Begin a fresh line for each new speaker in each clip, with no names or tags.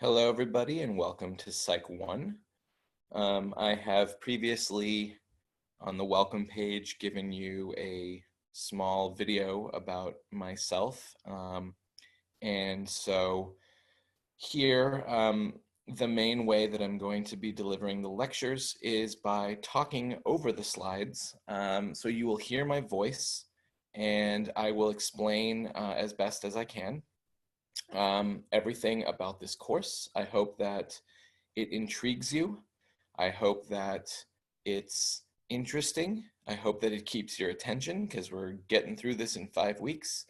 Hello, everybody, and welcome to Psych 1. I have previously, on the welcome page, given you a small video about myself. And so here, the main way that I'm going to be delivering the lectures is by talking over the slides. So you will hear my voice, and I will explain as best as I can. Everything about this course. I hope that it intrigues you. I hope that it's interesting. I hope that it keeps your attention because we're getting through this in 5 weeks.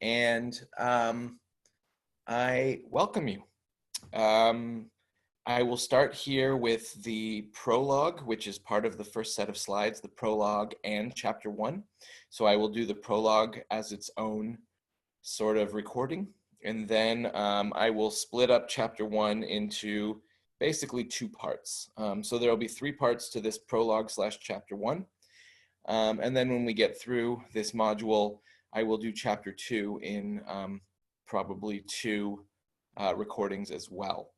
And I welcome you. I will start here with the prologue, which is part of the first set of slides, the prologue and chapter 1. So I will do the prologue as its own sort of recording. And then I will split up chapter 1 into basically 2 parts. So there will be 3 parts to this prologue / chapter 1. And then when we get through this module, I will do chapter 2 in probably 2 recordings as well.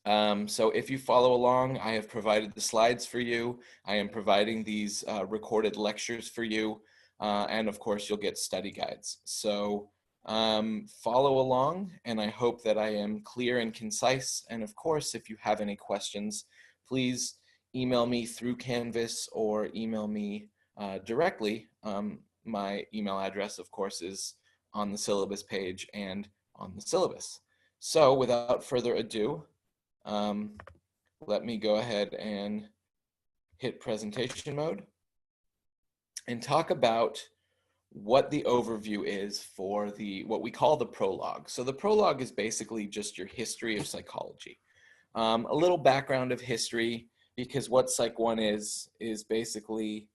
So if you follow along, I have provided the slides for you. I am providing these recorded lectures for you. And of course, you'll get study guides. So follow along, and I hope that I am clear and concise. And of course, if you have any questions, please email me through Canvas or email me directly. My email address, of course, is on the syllabus page and on the syllabus. So without further ado, let me go ahead and hit presentation mode and talk about what the overview is for what we call the prologue. So the prologue is basically just your history of psychology. A little background of history, because what Psych 1 is basically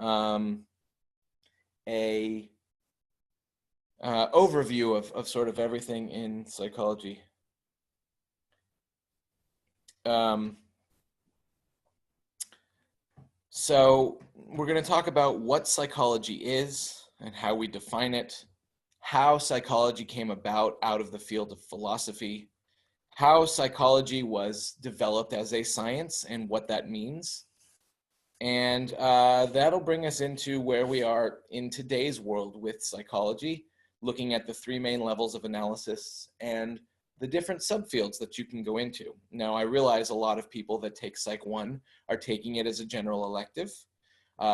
a overview of sort of everything in psychology. So we're going to talk about what psychology is and how we define it, how psychology came about out of the field of philosophy, how psychology was developed as a science and what that means. And that'll bring us into where we are in today's world with psychology, looking at the 3 main levels of analysis and the different subfields that you can go into. Now, I realize a lot of people that take Psych 1 are taking it as a general elective.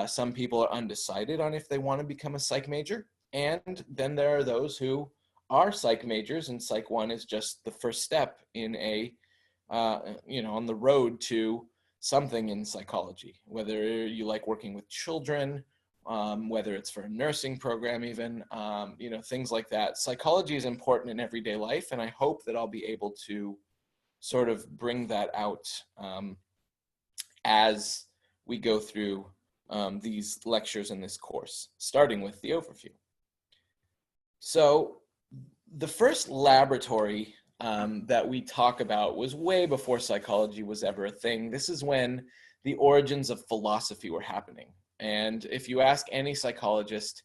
Some people are undecided on if they want to become a psych major. And then there are those who are psych majors, and Psych 1 is just the first step in on the road to something in psychology, whether you like working with children, whether it's for a nursing program even, things like that. Psychology is important in everyday life, and I hope that I'll be able to sort of bring that out as we go through these lectures in this course, starting with the overview. So the first laboratory that we talk about was way before psychology was ever a thing. This is when the origins of philosophy were happening. And if you ask any psychologist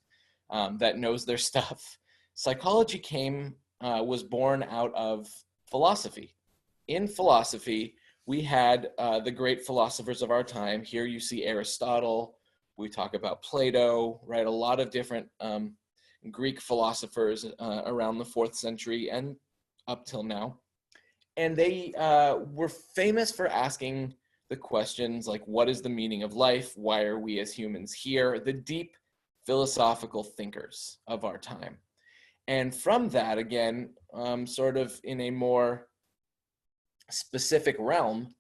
that knows their stuff, psychology was born out of philosophy. In philosophy, we had the great philosophers of our time. Here you see Aristotle. We talk about Plato, right? A lot of different Greek philosophers around the 4th century and up till now. And they were famous for asking the questions like, what is the meaning of life? Why are we as humans here? The deep philosophical thinkers of our time. And from that, again, sort of in a more specific realm,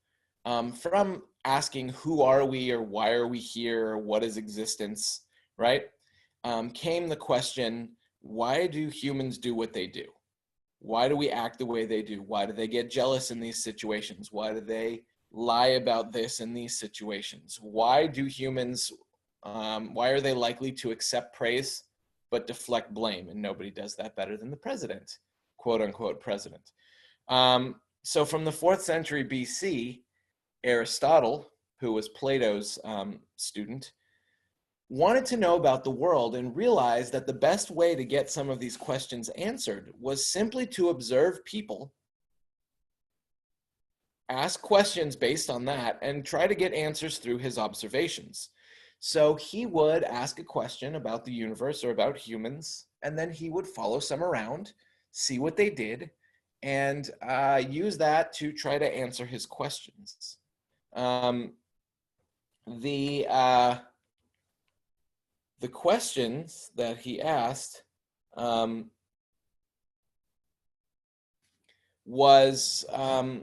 from asking who are we or why are we here or what is existence, right? Came the question, why do humans do what they do? Why do we act the way they do? Why do they get jealous in these situations? Why do they lie about this in these situations? Why do humans, why are they likely to accept praise but deflect blame? And nobody does that better than the president, quote unquote president. So from the 4th century BC, Aristotle, who was Plato's student, wanted to know about the world and realized that the best way to get some of these questions answered was simply to observe people ask questions based on that and try to get answers through his observations. So he would ask a question about the universe or about humans, and then he would follow some around, see what they did, and use that to try to answer his questions. The questions that he asked was a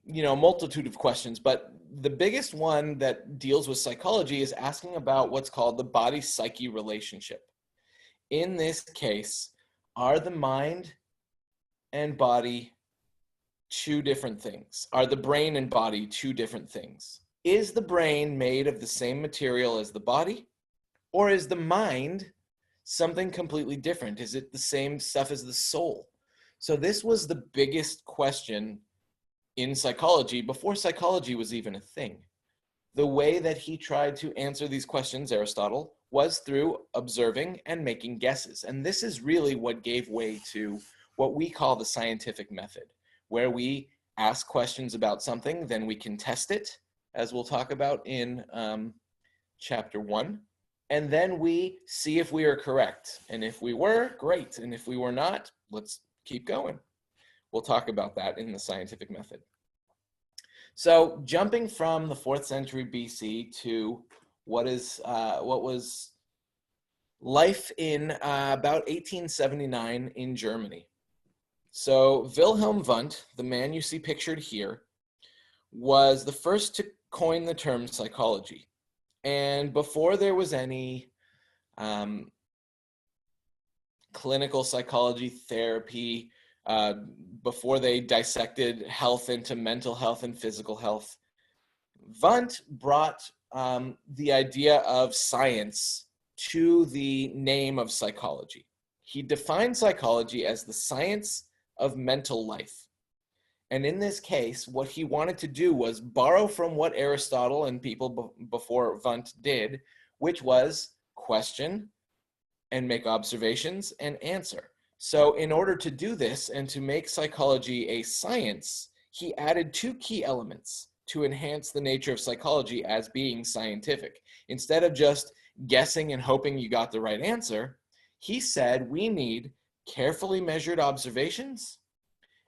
multitude of questions, but the biggest one that deals with psychology is asking about what's called the body-psyche relationship. In this case, are the mind and body two different things? Are the brain and body two different things? Is the brain made of the same material as the body? Or is the mind something completely different? Is it the same stuff as the soul? So this was the biggest question in psychology before psychology was even a thing. The way that he tried to answer these questions, Aristotle, was through observing and making guesses. And this is really what gave way to what we call the scientific method, where we ask questions about something, then we can test it, as we'll talk about in chapter 1. And then we see if we are correct. And if we were, great. And if we were not, let's keep going. We'll talk about that in the scientific method. So jumping from the 4th century BC to what was life in about 1879 in Germany. So Wilhelm Wundt, the man you see pictured here, was the first to coin the term psychology. And before there was any clinical psychology therapy, before they dissected health into mental health and physical health, Wundt brought the idea of science to the name of psychology. He defined psychology as the science of mental life. And in this case, what he wanted to do was borrow from what Aristotle and people before Wundt did, which was question and make observations and answer. So in order to do this and to make psychology a science, he added 2 key elements to enhance the nature of psychology as being scientific. Instead of just guessing and hoping you got the right answer, he said we need carefully measured observations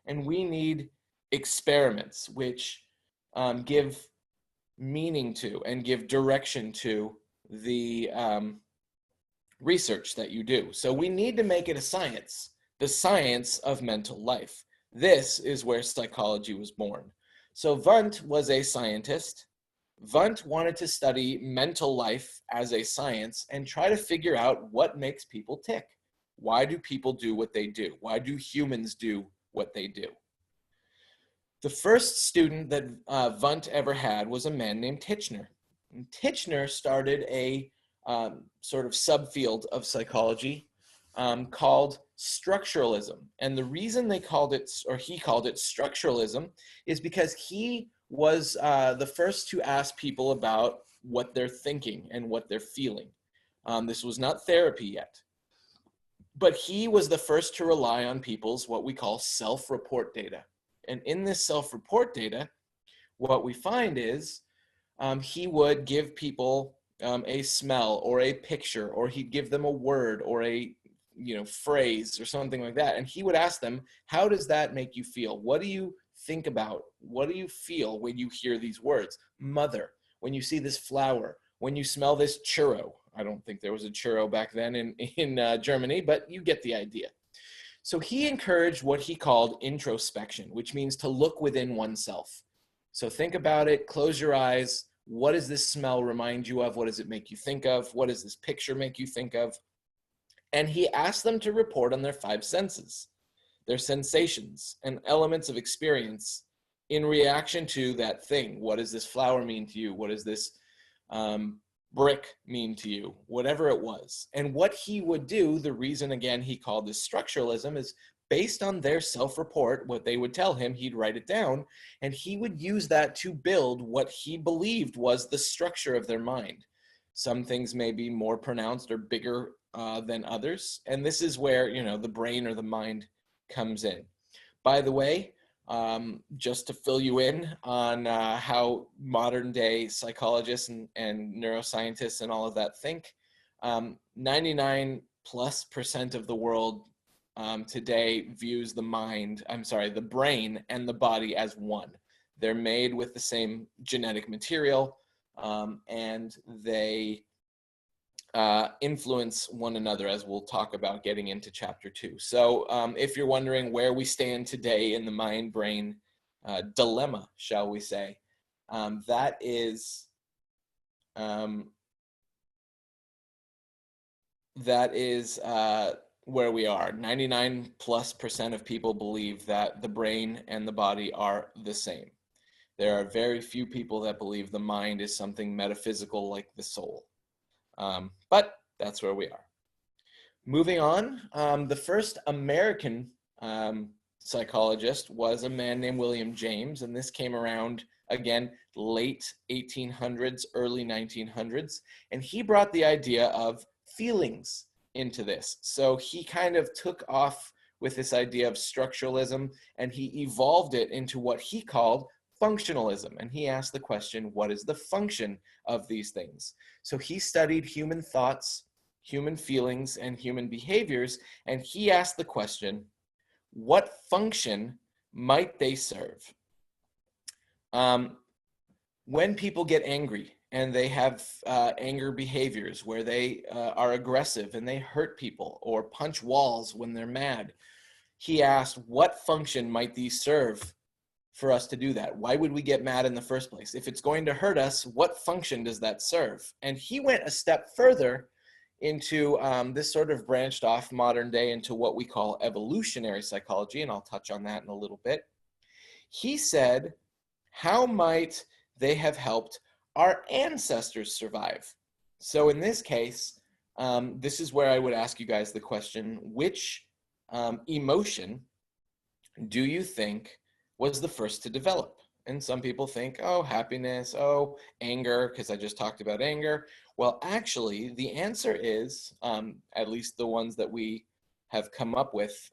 and we need experiments which give meaning to and give direction to the research that you do. So we need to make it a science, the science of mental life. This is where psychology was born. So Wundt was a scientist. Wundt wanted to study mental life as a science and try to figure out what makes people tick. Why do people do what they do? Why do humans do what they do? The first student that Wundt ever had was a man named Titchener. And Titchener started a sort of subfield of psychology called structuralism. And the reason they called it, or he called it structuralism, is because he was the first to ask people about what they're thinking and what they're feeling. This was not therapy yet. But he was the first to rely on people's what we call self-report data. And in this self-report data, what we find is he would give people a smell or a picture, or he'd give them a word or a phrase or something like that. And he would ask them, how does that make you feel? What do you think about? What do you feel when you hear these words? Mother, when you see this flower, when you smell this churro. I don't think there was a churro back then in Germany, but you get the idea. So he encouraged what he called introspection, which means to look within oneself. So think about it, close your eyes. What does this smell remind you of? What does it make you think of? What does this picture make you think of? And he asked them to report on their 5 senses, their sensations and elements of experience in reaction to that thing. What does this flower mean to you? What does this brick mean to you? Whatever it was. And what he would do, the reason again he called this structuralism, is based on their self-report, what they would tell him, he'd write it down, and he would use that to build what he believed was the structure of their mind. Some things may be more pronounced or bigger than others, and this is where the brain or the mind comes in. By the way, just to fill you in on how modern day psychologists and neuroscientists and all of that think, 99+% of the world today views the brain and the body as one. They're made with the same genetic material, and they influence one another, as we'll talk about getting into chapter 2. So if you're wondering where we stand today in the mind-brain dilemma, shall we say, that is where we are. 99+% of people believe that the brain and the body are the same. There are very few people that believe the mind is something metaphysical like the soul. But that's where we are. Moving on, the first American psychologist was a man named William James, and this came around, again, late 1800s, early 1900s, and he brought the idea of feelings into this. So he kind of took off with this idea of structuralism, and he evolved it into what he called functionalism. And he asked the question, what is the function of these things? So he studied human thoughts, human feelings, and human behaviors, and he asked the question, what function might they serve? When people get angry and they have anger behaviors where they are aggressive and they hurt people or punch walls when they're mad, he asked, what function might these serve for us to do that? Why would we get mad in the first place? If it's going to hurt us, what function does that serve? And he went a step further into this sort of branched off modern day into what we call evolutionary psychology, and I'll touch on that in a little bit. He said, how might they have helped our ancestors survive? So in this case, this is where I would ask you guys the question, which emotion do you think was the first to develop? And some people think, oh, happiness, oh, anger, because I just talked about anger. Well, actually, the answer is, at least the ones that we have come up with,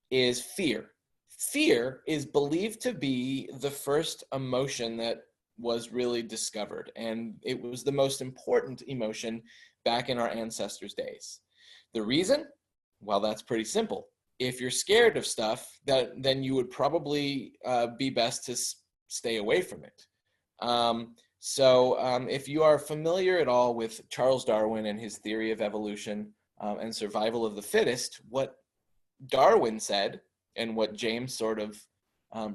is fear. Fear is believed to be the first emotion that was really discovered, and it was the most important emotion back in our ancestors' days. The reason? Well, that's pretty simple. If you're scared of stuff, then you would probably be best to stay away from it. If you are familiar at all with Charles Darwin and his theory of evolution and survival of the fittest, what Darwin said and what James sort of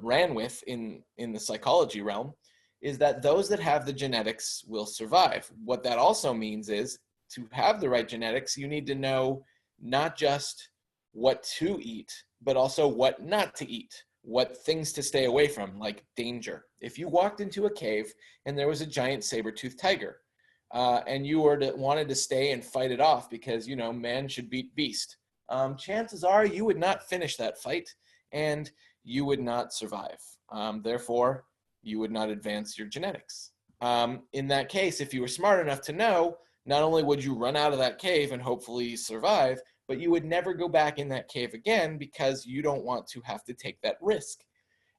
ran with in the psychology realm is that those that have the genetics will survive. What that also means is to have the right genetics, you need to know not just what to eat, but also what not to eat, what things to stay away from, like danger. If you walked into a cave and there was a giant saber-toothed tiger, and you wanted to stay and fight it off because, man should beat beast, chances are you would not finish that fight and you would not survive. Therefore, you would not advance your genetics. In that case, if you were smart enough to know, not only would you run out of that cave and hopefully survive, but you would never go back in that cave again because you don't want to have to take that risk.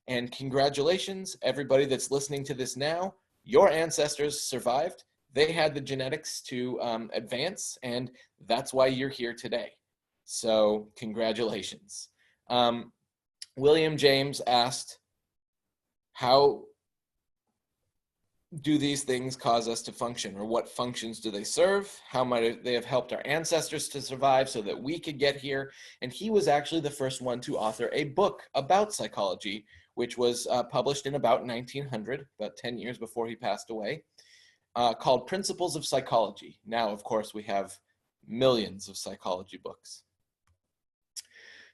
And congratulations, everybody that's listening to this now, your ancestors survived. They had the genetics to advance, and that's why you're here today. So congratulations. William James asked, how do these things cause us to function, or what functions do they serve? How might they have helped our ancestors to survive so that we could get here? And he was actually the first one to author a book about psychology, which was published in about 1900, about 10 years before he passed away, called Principles of Psychology. Now, of course, we have millions of psychology books.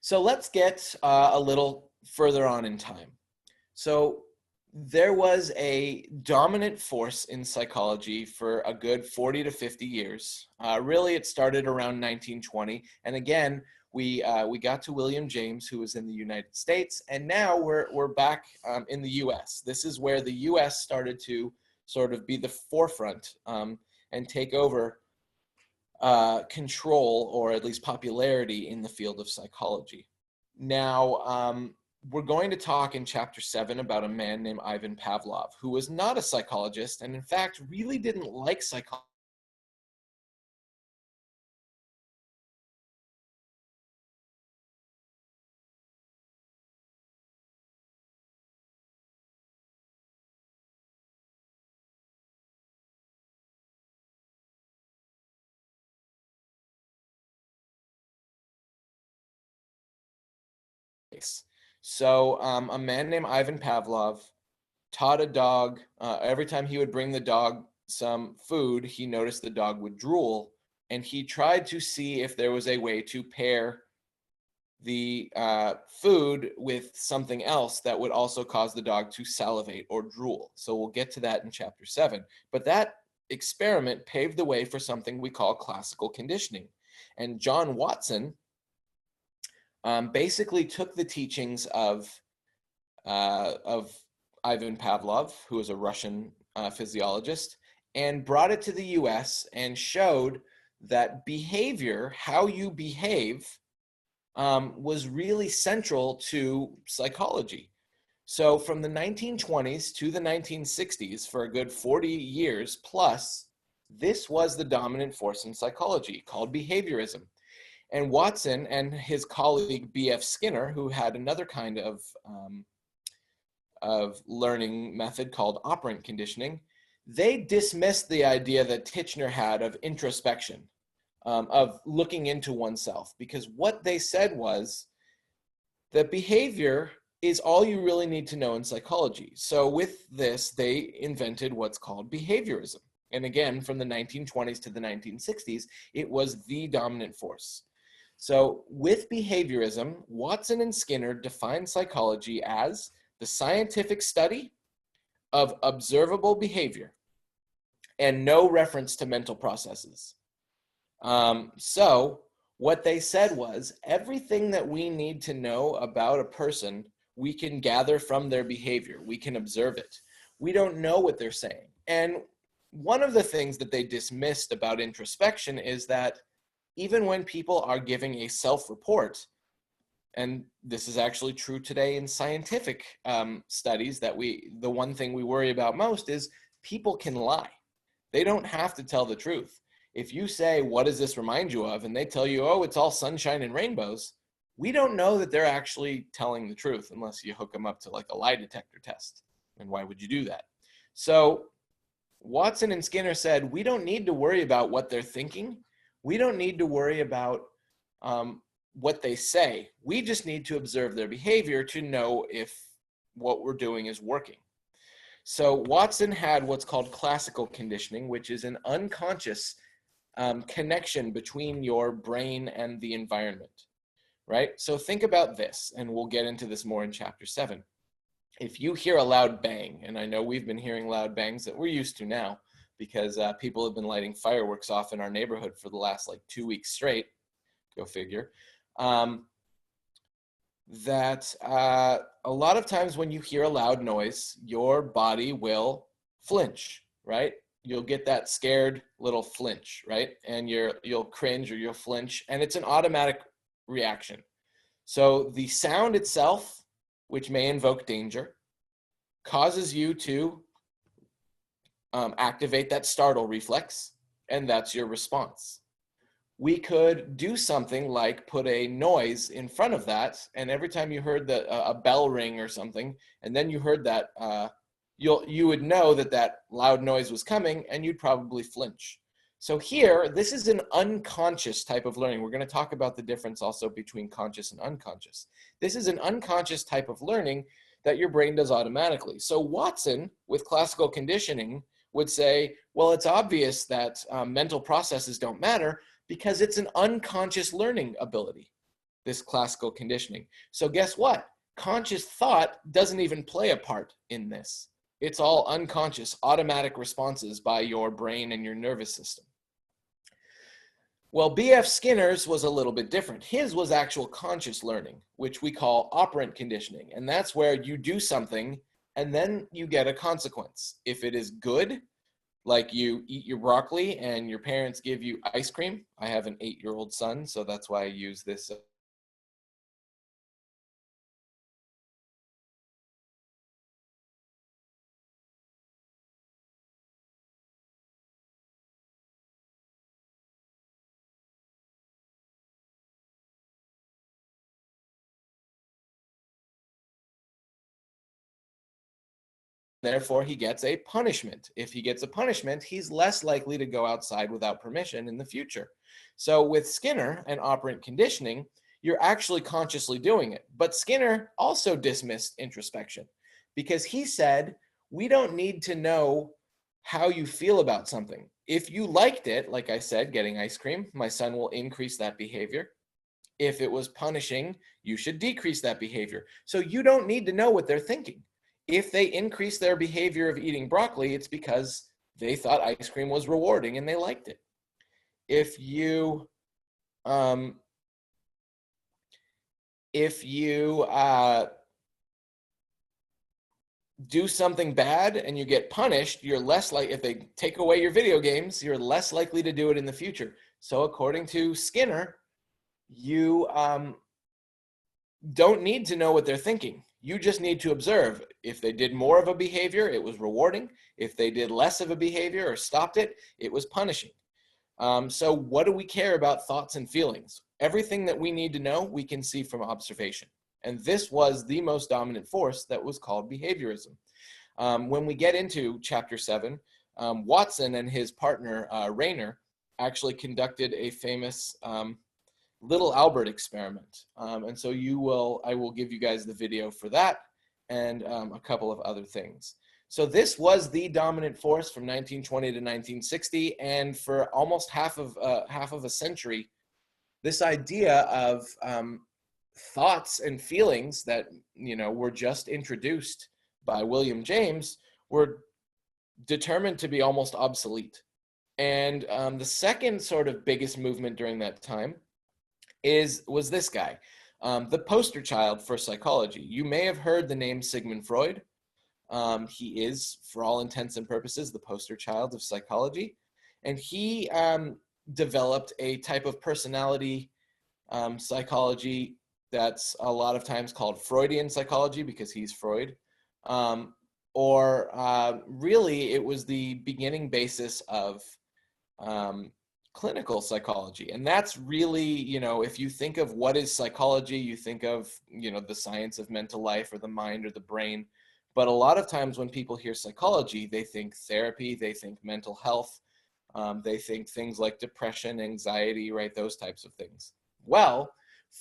So let's get a little further on in time. So there was a dominant force in psychology for a good 40 to 50 years. Really, it started around 1920. And again, we got to William James, who was in the United States, and now we're back in the US. This is where the US started to sort of be the forefront and take over control, or at least popularity, in the field of psychology. Now, we're going to talk in chapter 7 about a man named Ivan Pavlov, who was not a psychologist and in fact really didn't like psychology. So a man named Ivan Pavlov taught a dog, every time he would bring the dog some food, he noticed the dog would drool, and he tried to see if there was a way to pair the food with something else that would also cause the dog to salivate or drool. So we'll get to that in chapter 7. But that experiment paved the way for something we call classical conditioning. And John Watson basically took the teachings of Ivan Pavlov, who was a Russian physiologist, and brought it to the US and showed that behavior, how you behave, was really central to psychology. So from the 1920s to the 1960s, for a good 40 years plus, this was the dominant force in psychology, called behaviorism. And Watson and his colleague B.F. Skinner, who had another kind of learning method called operant conditioning, they dismissed the idea that Titchener had of introspection, of looking into oneself, because what they said was that behavior is all you really need to know in psychology. So with this, they invented what's called behaviorism. And again, from the 1920s to the 1960s, it was the dominant force. So with behaviorism, Watson and Skinner defined psychology as the scientific study of observable behavior and no reference to mental processes. So what they said was everything that we need to know about a person, we can gather from their behavior. We can observe it. We don't know what they're saying. And one of the things that they dismissed about introspection is that even when people are giving a self-report, and this is actually true today in scientific studies, that the one thing we worry about most is people can lie. They don't have to tell the truth. If you say, what does this remind you of? And they tell you, oh, it's all sunshine and rainbows. We don't know that they're actually telling the truth unless you hook them up to like a lie detector test. And why would you do that? So Watson and Skinner said, we don't need to worry about what they're thinking. We don't need to worry about what they say. We just need to observe their behavior to know if what we're doing is working. So Watson had what's called classical conditioning, which is an unconscious connection between your brain and the environment, right? So think about this, and we'll get into this more in chapter 7. If you hear a loud bang, and I know we've been hearing loud bangs that we're used to now because people have been lighting fireworks off in our neighborhood for the last like 2 weeks straight, go figure, that a lot of times when you hear a loud noise, your body will flinch, right? You'll get that scared little flinch, right? And you'll cringe or you'll flinch, and it's an automatic reaction. So the sound itself, which may invoke danger, causes you to activate that startle reflex, and that's your response. We could do something like put a noise in front of that, and every time you heard a bell ring or something, and then you heard that, you would know that that loud noise was coming, and you'd probably flinch. So here, this is an unconscious type of learning. We're going to talk about the difference also between conscious and unconscious. This is an unconscious type of learning that your brain does automatically. So Watson, with classical conditioning, would say, well, it's obvious that mental processes don't matter because it's an unconscious learning ability, this classical conditioning. So guess what? Conscious thought doesn't even play a part in this. It's all unconscious, automatic responses by your brain and your nervous system. Well, B.F. Skinner's was a little bit different. His was actual conscious learning, which we call operant conditioning. And that's where you do something and then you get a consequence. If it is good, like you eat your broccoli and your parents give you ice cream. I have an 8-year-old son, so that's why I use this therefore he gets a punishment. If he gets a punishment, he's less likely to go outside without permission in the future. So with Skinner and operant conditioning, you're actually consciously doing it. But Skinner also dismissed introspection because he said, we don't need to know how you feel about something. If you liked it, like I said, getting ice cream, my son will increase that behavior. If it was punishing, you should decrease that behavior. So you don't need to know what they're thinking. If they increase their behavior of eating broccoli, it's because they thought ice cream was rewarding and they liked it. If you do something bad and you get punished, you're less like, if they take away your video games, you're less likely to do it in the future. So according to Skinner, you don't need to know what they're thinking. You just need to observe. If they did more of a behavior, it was rewarding. If they did less of a behavior or stopped it, it was punishing. So what do we care about thoughts and feelings? Everything that we need to know, we can see from observation. And this was the most dominant force that was called behaviorism. When we get into chapter 7, Watson and his partner, Rayner, actually conducted a famous Little Albert experiment. And so I will give you guys the video for that and a couple of other things. So this was the dominant force from 1920 to 1960, and for almost half of a century, this idea of thoughts and feelings that were just introduced by William James were determined to be almost obsolete. And the second sort of biggest movement during that time was this guy, the poster child for psychology. You may have heard the name Sigmund Freud. He is, for all intents and purposes, the poster child of psychology. And he developed a type of personality psychology that's a lot of times called Freudian psychology because he's Freud. Really, it was the beginning basis of clinical psychology. And that's really, if you think of what is psychology, you think of, the science of mental life or the mind or the brain. But a lot of times when people hear psychology, they think therapy, they think mental health, they think things like depression, anxiety, right? Those types of things. Well,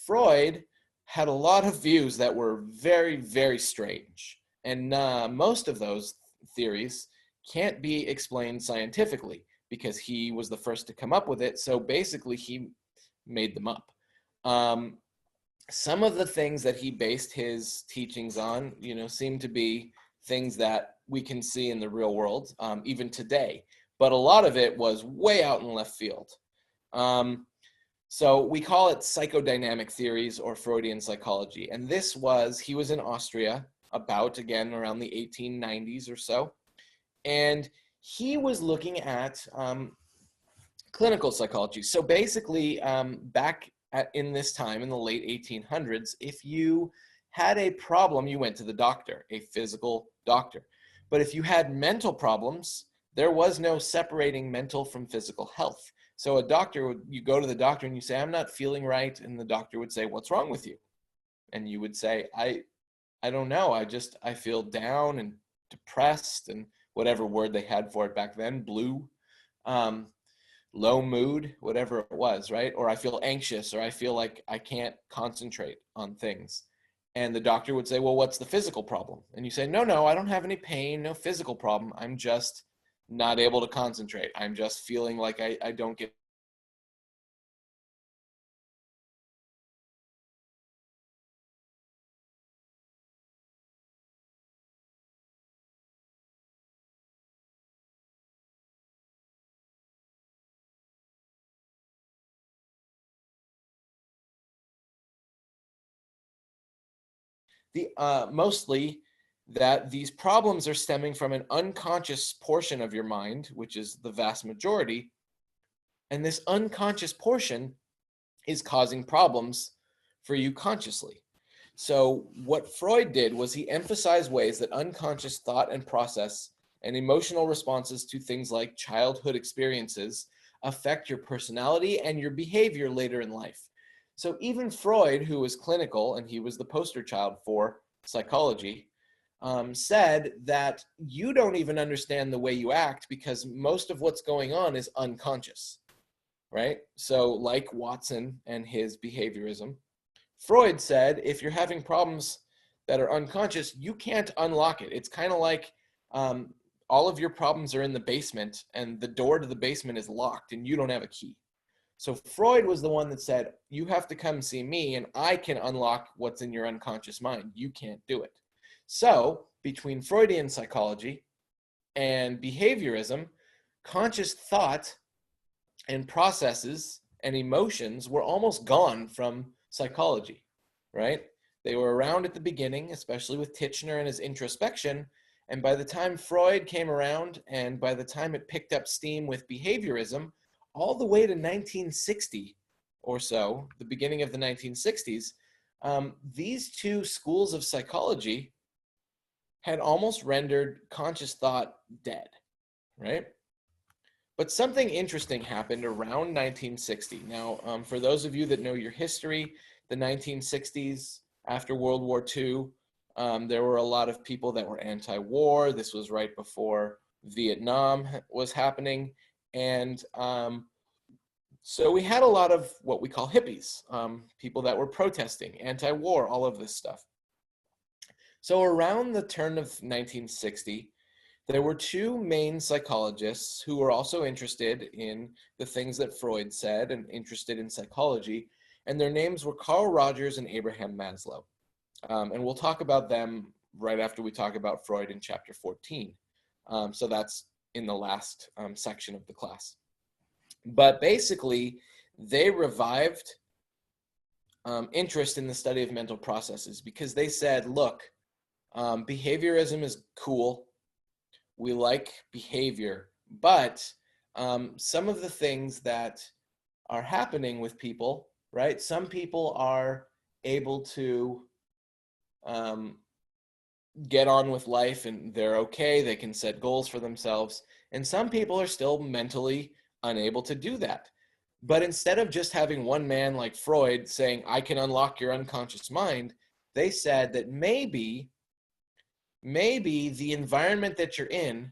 Freud had a lot of views that were very, very strange. And most of those theories can't be explained scientifically because he was the first to come up with it. So basically he made them up. Some of the things that he based his teachings on, seem to be things that we can see in the real world, even today. But a lot of it was way out in left field. So we call it psychodynamic theories or Freudian psychology. And he was in Austria again, around the 1890s or so. And he was looking at clinical psychology. So basically, in this time, in the late 1800s, if you had a problem, you went to the doctor, a physical doctor. But if you had mental problems, there was no separating mental from physical health. So you go to the doctor and you say, I'm not feeling right. And the doctor would say, what's wrong with you? And you would say, I don't know. I feel down and depressed and whatever word they had for it back then, blue. Low mood, whatever it was, right? Or I feel anxious, or I feel like I can't concentrate on things. And the doctor would say, well, what's the physical problem? And you say, no, I don't have any pain, no physical problem. I'm just not able to concentrate. I'm just feeling like I don't get. Mostly that these problems are stemming from an unconscious portion of your mind, which is the vast majority. And this unconscious portion is causing problems for you consciously. So what Freud did was he emphasized ways that unconscious thought and process and emotional responses to things like childhood experiences affect your personality and your behavior later in life. So even Freud, who was clinical and he was the poster child for psychology, said that you don't even understand the way you act because most of what's going on is unconscious, right? So like Watson and his behaviorism, Freud said, if you're having problems that are unconscious, you can't unlock it. It's kind of like all of your problems are in the basement and the door to the basement is locked and you don't have a key. So Freud was the one that said, you have to come see me and I can unlock what's in your unconscious mind. You can't do it. So between Freudian psychology and behaviorism, conscious thought and processes and emotions were almost gone from psychology, right? They were around at the beginning, especially with Titchener and his introspection. And by the time Freud came around and by the time it picked up steam with behaviorism, all the way to 1960 or so, the beginning of the 1960s, these two schools of psychology had almost rendered conscious thought dead, right? But something interesting happened around 1960. Now, for those of you that know your history, the 1960s, after World War II, there were a lot of people that were anti-war. This was right before Vietnam was happening. And so we had a lot of what we call hippies, people that were protesting, anti-war, all of this stuff. So around the turn of 1960, there were two main psychologists who were also interested in the things that Freud said and interested in psychology, and their names were Carl Rogers and Abraham Maslow. And we'll talk about them right after we talk about Freud in chapter 14. So that's in the last section of the class. But basically, they revived interest in the study of mental processes because they said, look, behaviorism is cool. We like behavior, but some of the things that are happening with people, right? Some people are able to get on with life and they're okay. They can set goals for themselves. And some people are still mentally unable to do that. But instead of just having one man like Freud saying, I can unlock your unconscious mind, they said that maybe the environment that you're in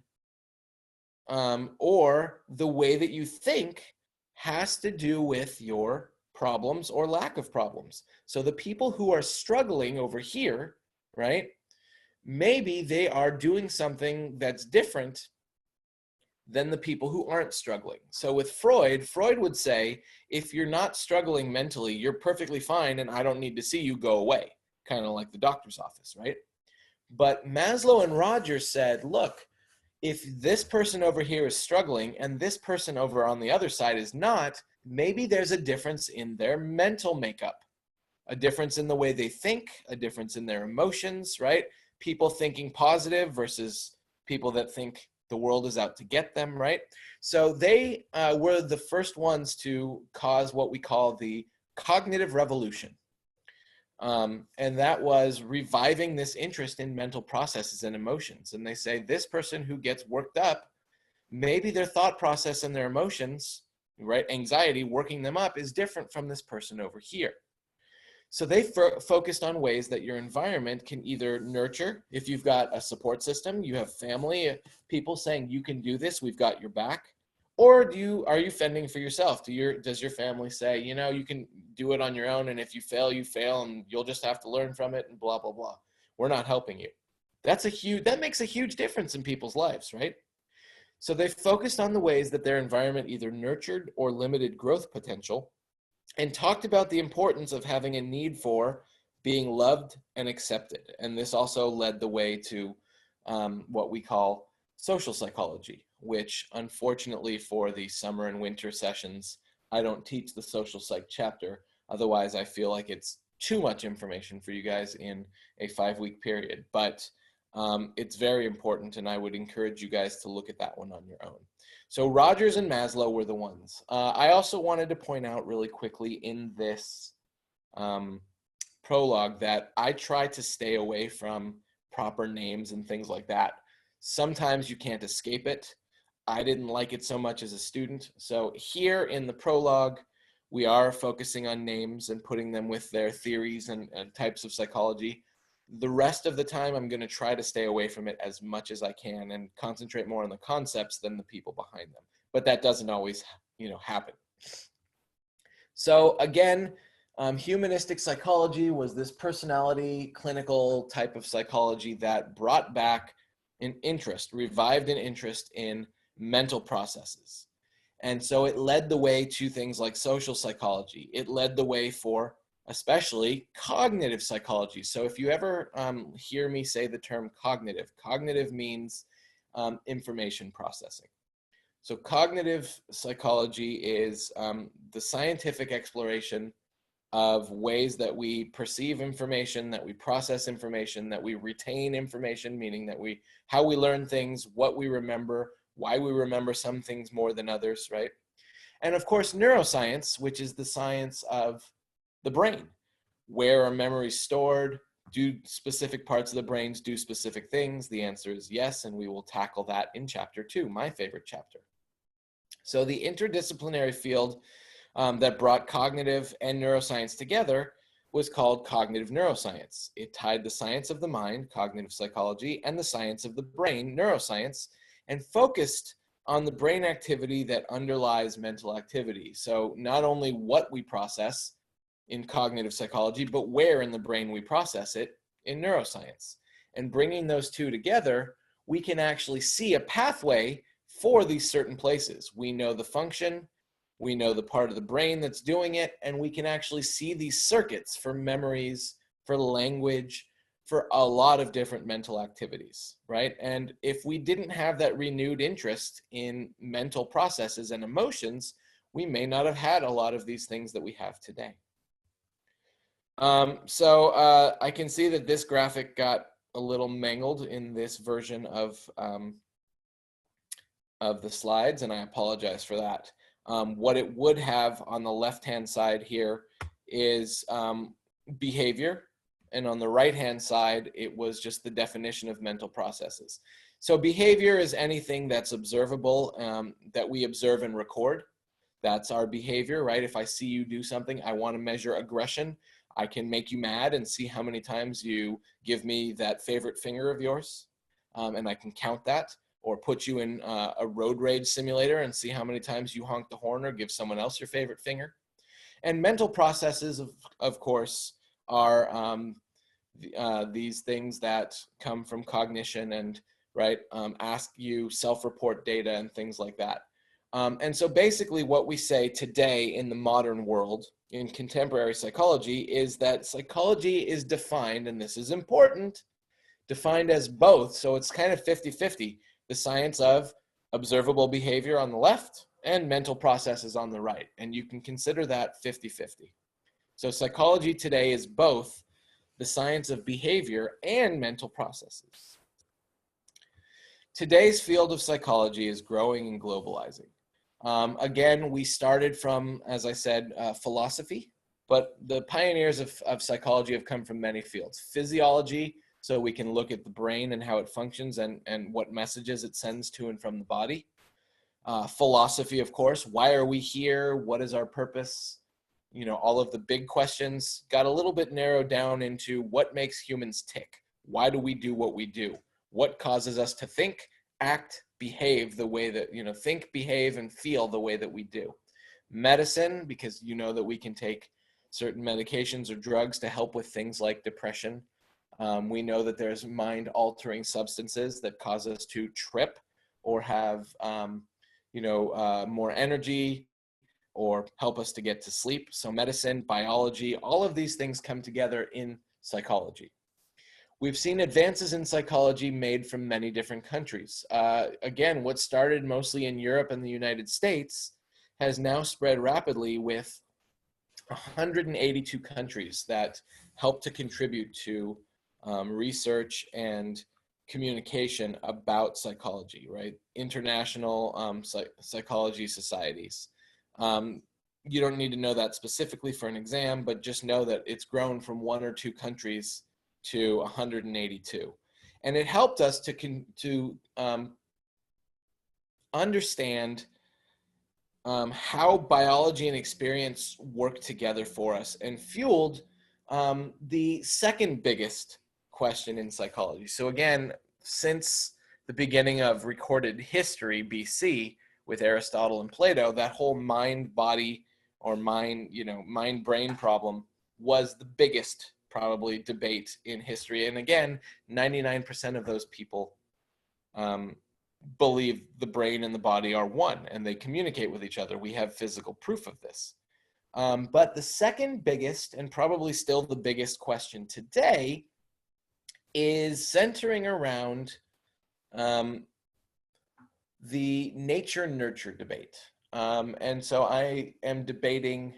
or the way that you think has to do with your problems or lack of problems. So the people who are struggling over here, right, maybe they are doing something that's different than the people who aren't struggling. So with Freud would say, if you're not struggling mentally, you're perfectly fine and I don't need to see you, go away. Kind of like the doctor's office, right? But Maslow and Rogers said, look, if this person over here is struggling and this person over on the other side is not, maybe there's a difference in their mental makeup, a difference in the way they think, a difference in their emotions, right? People thinking positive versus people that think the world is out to get them, right? So they were the first ones to cause what we call the cognitive revolution. And that was reviving this interest in mental processes and emotions. And they say this person who gets worked up, maybe their thought process and their emotions, right, anxiety, working them up is different from this person over here. So they focused on ways that your environment can either nurture, if you've got a support system, you have family, people saying you can do this, we've got your back, or are you fending for yourself? Does your family say, you know, you can do it on your own, and if you fail, and you'll just have to learn from it, and blah, blah, blah. We're not helping you. That makes a huge difference in people's lives, right? So they focused on the ways that their environment either nurtured or limited growth potential, and talked about the importance of having a need for being loved and accepted. And this also led the way to what we call social psychology, which unfortunately for the summer and winter sessions, I don't teach the social psych chapter. Otherwise, I feel like it's too much information for you guys in a 5-week period. But it's very important, and I would encourage you guys to look at that one on your own. So Rogers and Maslow were the ones. I also wanted to point out really quickly in this prologue that I try to stay away from proper names and things like that. Sometimes you can't escape it. I didn't like it so much as a student. So here in the prologue, we are focusing on names and putting them with their theories and types of psychology. The rest of the time, I'm going to try to stay away from it as much as I can and concentrate more on the concepts than the people behind them. But that doesn't always, happen. So again, humanistic psychology was this personality clinical type of psychology that brought back an interest, revived an interest in mental processes. And so it led the way to things like social psychology. It led the way for especially cognitive psychology. So if you ever hear me say the term cognitive means information processing. So cognitive psychology is the scientific exploration of ways that we perceive information, that we process information, that we retain information, meaning that how we learn things, what we remember, why we remember some things more than others, right? And of course, neuroscience, which is the science of the brain. Where are memories stored? Do specific parts of the brains do specific things? The answer is yes, and we will tackle that in chapter 2, my favorite chapter. So the interdisciplinary field that brought cognitive and neuroscience together was called cognitive neuroscience. It tied the science of the mind, cognitive psychology, and the science of the brain, neuroscience, and focused on the brain activity that underlies mental activity. So not only what we process in cognitive psychology, but where in the brain we process it in neuroscience. And bringing those two together, we can actually see a pathway for these certain places. We know the function, we know the part of the brain that's doing it, and we can actually see these circuits for memories, for language, for a lot of different mental activities, right? And if we didn't have that renewed interest in mental processes and emotions, we may not have had a lot of these things that we have today. So I can see that this graphic got a little mangled in this version of the slides, and I apologize for that. What it would have on the left-hand side here is behavior, and on the right-hand side, it was just the definition of mental processes. So behavior is anything that's observable, that we observe and record. That's our behavior, right? If I see you do something, I want to measure aggression. I can make you mad and see how many times you give me that favorite finger of yours, and I can count that, or put you in a road rage simulator and see how many times you honk the horn or give someone else your favorite finger. And mental processes, of course, are these things that come from cognition and, right, ask you self-report data and things like that. And so basically what we say today in the modern world, in contemporary psychology, is that psychology is defined, and this is important, defined as both. So it's kind of 50-50, the science of observable behavior on the left and mental processes on the right. And you can consider that 50-50. So psychology today is both the science of behavior and mental processes. Today's field of psychology is growing and globalizing. Again, we started from, as I said, philosophy, but the pioneers of psychology have come from many fields. Physiology, so we can look at the brain and how it functions and what messages it sends to and from the body. Philosophy, of course, why are we here? What is our purpose? You know, all of the big questions got a little bit narrowed down into what makes humans tick. Why do we do what we do? What causes us to think, act, behave the way that, think, behave, and feel the way that we do. Medicine, because you know that we can take certain medications or drugs to help with things like depression. We know that there's mind-altering substances that cause us to trip or have, more energy or help us to get to sleep. So medicine, biology, all of these things come together in psychology. We've seen advances in psychology made from many different countries. Again, what started mostly in Europe and the United States has now spread rapidly with 182 countries that help to contribute to research and communication about psychology, right? International psychology societies. You don't need to know that specifically for an exam, but just know that it's grown from 1 or 2 countries to 182. And it helped us to understand how biology and experience work together for us, and fueled the second biggest question in psychology. So again, since the beginning of recorded history, BC, with Aristotle and Plato, that whole mind-body or mind-brain problem was the biggest probably debate in history. And again, 99% of those people believe the brain and the body are one and they communicate with each other. We have physical proof of this. But the second biggest, and probably still the biggest question today, is centering around the nature-nurture debate. And so I am debating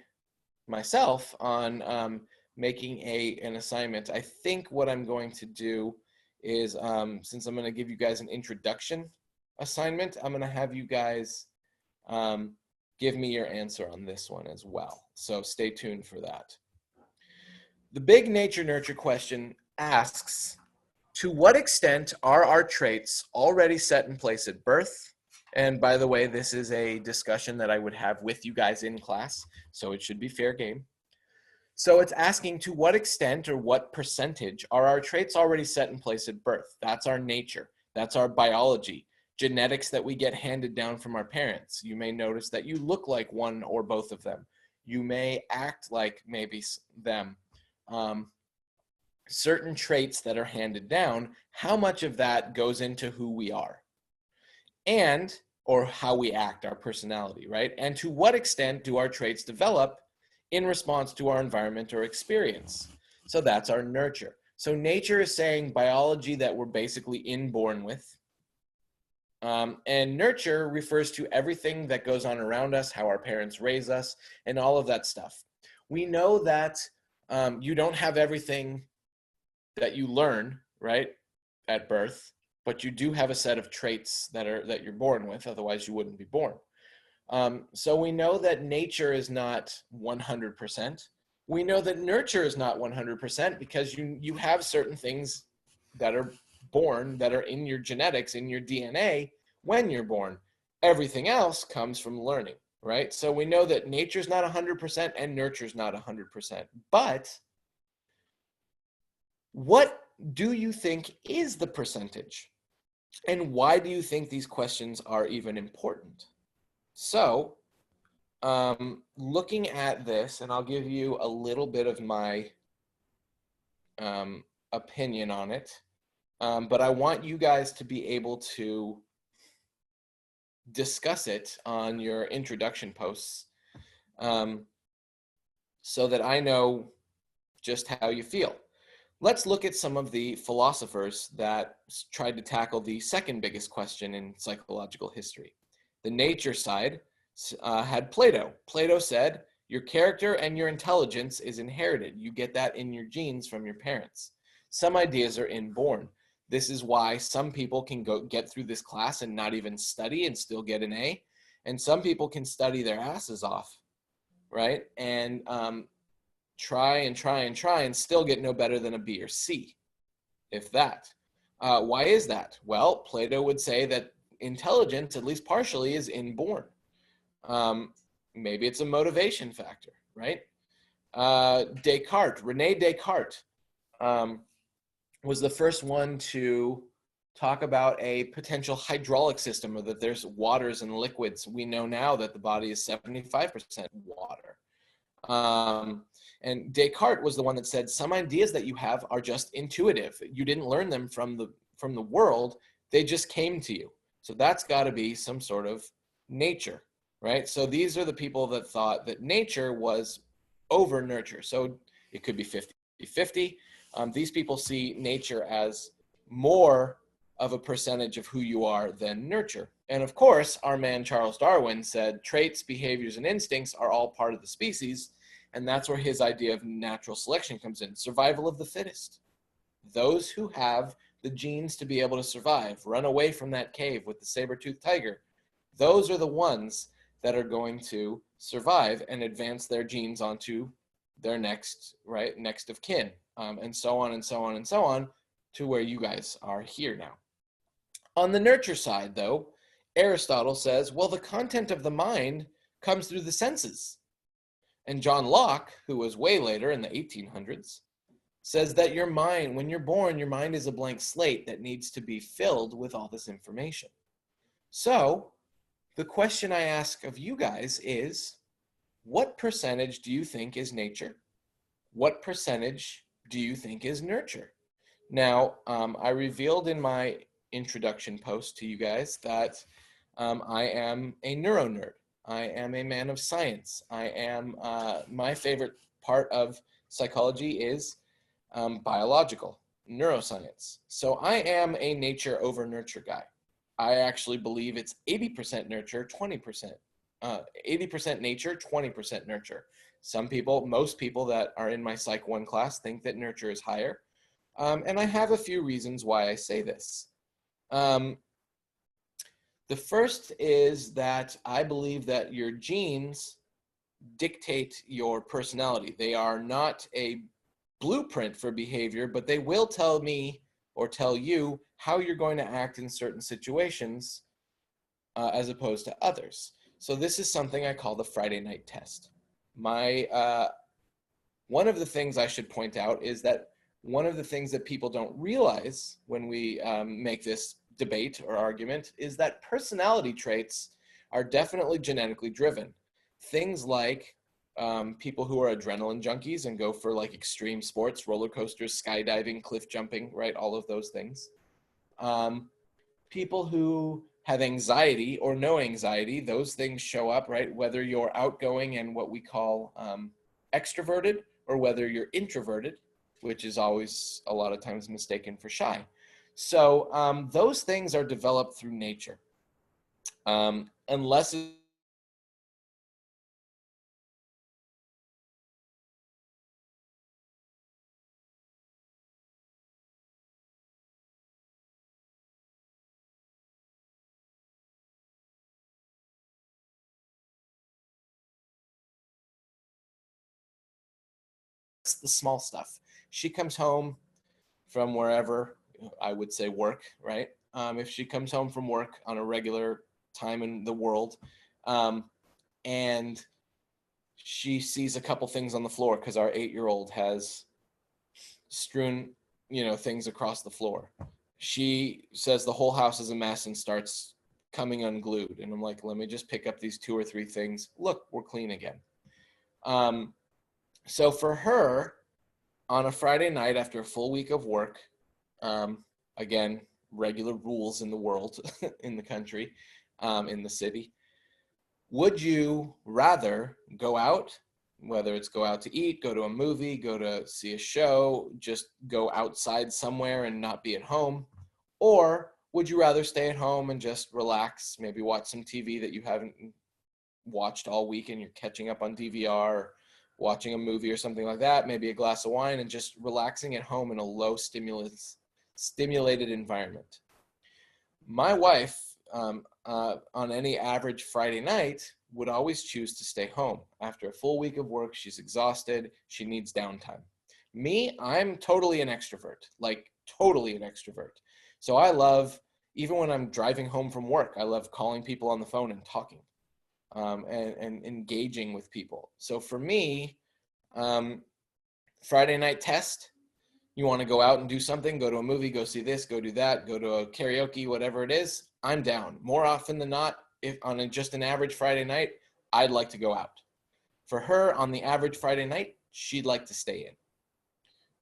myself on making an assignment. I think what I'm going to do is, since I'm going to give you guys an introduction assignment, I'm going to have you guys give me your answer on this one as well. So stay tuned for that. The big nature-nurture question asks, to what extent are our traits already set in place at birth? And by the way, this is a discussion that I would have with you guys in class, so it should be fair game. So it's asking, to what extent or what percentage are our traits already set in place at birth? That's our nature. That's our biology. Genetics that we get handed down from our parents. You may notice that you look like one or both of them. You may act like maybe them. Certain traits that are handed down, how much of that goes into who we are? And, or how we act, our personality, right? And to what extent do our traits develop in response to our environment or experience? So that's our nurture. So nature is saying biology that we're basically inborn with. And nurture refers to everything that goes on around us, how our parents raise us, and all of that stuff. We know that you don't have everything that you learn, right, at birth, but you do have a set of traits that you're born with, otherwise you wouldn't be born. So we know that nature is not 100%. We know that nurture is not 100% because you have certain things that are born, that are in your genetics, in your DNA when you're born. Everything else comes from learning, right? So we know that nature's not 100% and nurture's not 100%. But what do you think is the percentage? And why do you think these questions are even important? So, looking at this, and I'll give you a little bit of my opinion on it, but I want you guys to be able to discuss it on your introduction posts so that I know just how you feel. Let's look at some of the philosophers that tried to tackle the second biggest question in psychological history. The nature side had Plato. Plato said, your character and your intelligence is inherited. You get that in your genes from your parents. Some ideas are inborn. This is why some people can get through this class and not even study and still get an A. And some people can study their asses off, right? And try and still get no better than a B or C, if that. Why is that? Well, Plato would say that intelligence, at least partially, is inborn. Maybe it's a motivation factor, right? Rene Descartes was the first one to talk about a potential hydraulic system, or that there's waters and liquids. We know now that the body is 75% water. And Descartes was the one that said some ideas that you have are just intuitive. You didn't learn them from the world. They just came to you. So that's got to be some sort of nature, right? So these are the people that thought that nature was over nurture. So it could be 50-50. These people see nature as more of a percentage of who you are than nurture. And of course, our man Charles Darwin said traits, behaviors, and instincts are all part of the species. And that's where his idea of natural selection comes in. Survival of the fittest. Those who have the genes to be able to survive, run away from that cave with the saber-toothed tiger, those are the ones that are going to survive and advance their genes onto their next of kin, and so on and so on and so on to where you guys are here now. On the nurture side, though, Aristotle says, well, the content of the mind comes through the senses. And John Locke, who was way later in the 1800s, says that your mind, when you're born, your mind is a blank slate that needs to be filled with all this information. So the question I ask of you guys is, what percentage do you think is nature? What percentage do you think is nurture? Now, I revealed in my introduction post to you guys that I am a neuro nerd. I am a man of science. I am, my favorite part of psychology is biological, neuroscience. So I am a nature over nurture guy. I actually believe it's 80% nurture, 20%. 80% nature, 20% nurture. Some people, most people that are in my Psych 1 class think that nurture is higher. And I have a few reasons why I say this. The first is that I believe that your genes dictate your personality. They are not a blueprint for behavior, but they will tell me or tell you how you're going to act in certain situations as opposed to others. So this is something I call the Friday night test. One of the things I should point out is that one of the things that people don't realize when we make this debate or argument is that personality traits are definitely genetically driven. Things like people who are adrenaline junkies and go for like extreme sports, roller coasters, skydiving, cliff jumping, right? All of those things. People who have anxiety or no anxiety, those things show up, right? Whether you're outgoing and what we call extroverted, or whether you're introverted, which is always a lot of times mistaken for shy. So those things are developed through nature. Unless it's the small stuff. She comes home from wherever, I would say work, right? If she comes home from work on a regular time in the world, and she sees a couple things on the floor because our 8-year-old has strewn, things across the floor. She says the whole house is a mess and starts coming unglued. And I'm like, let me just pick up these 2 or 3 things. Look, we're clean again. So for her, on a Friday night after a full week of work, again, regular rules in the world, in the country, in the city, would you rather go out, whether it's go out to eat, go to a movie, go to see a show, just go outside somewhere and not be at home? Or would you rather stay at home and just relax, maybe watch some TV that you haven't watched all week and you're catching up on DVR, or watching a movie or something like that, maybe a glass of wine, and just relaxing at home in a low stimulated environment? My wife, on any average Friday night, would always choose to stay home. After a full week of work, she's exhausted, she needs downtime. Me, I'm totally an extrovert, like totally an extrovert. So I love, even when I'm driving home from work, I love calling people on the phone and talking, and engaging with people. So for me, Friday night test, you want to go out and do something, go to a movie, go see this, go do that, go to a karaoke, whatever it is, I'm down. More often than not, if on just an average Friday night, I'd like to go out. For her, on the average Friday night, she'd like to stay in,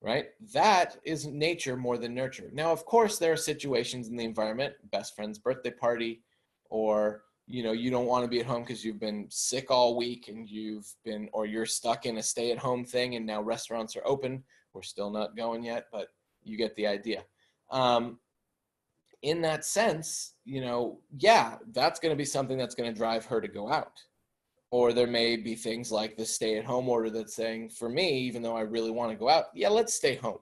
right? That is nature more than nurture. Now, of course, there are situations in the environment, best friend's birthday party, or you don't want to be at home because you've been sick all week and or you're stuck in a stay-at-home thing, and now restaurants are open. We're still not going yet, but you get the idea. In that sense, yeah, that's going to be something that's going to drive her to go out. Or there may be things like the stay-at-home order that's saying, for me, even though I really want to go out, yeah, let's stay home.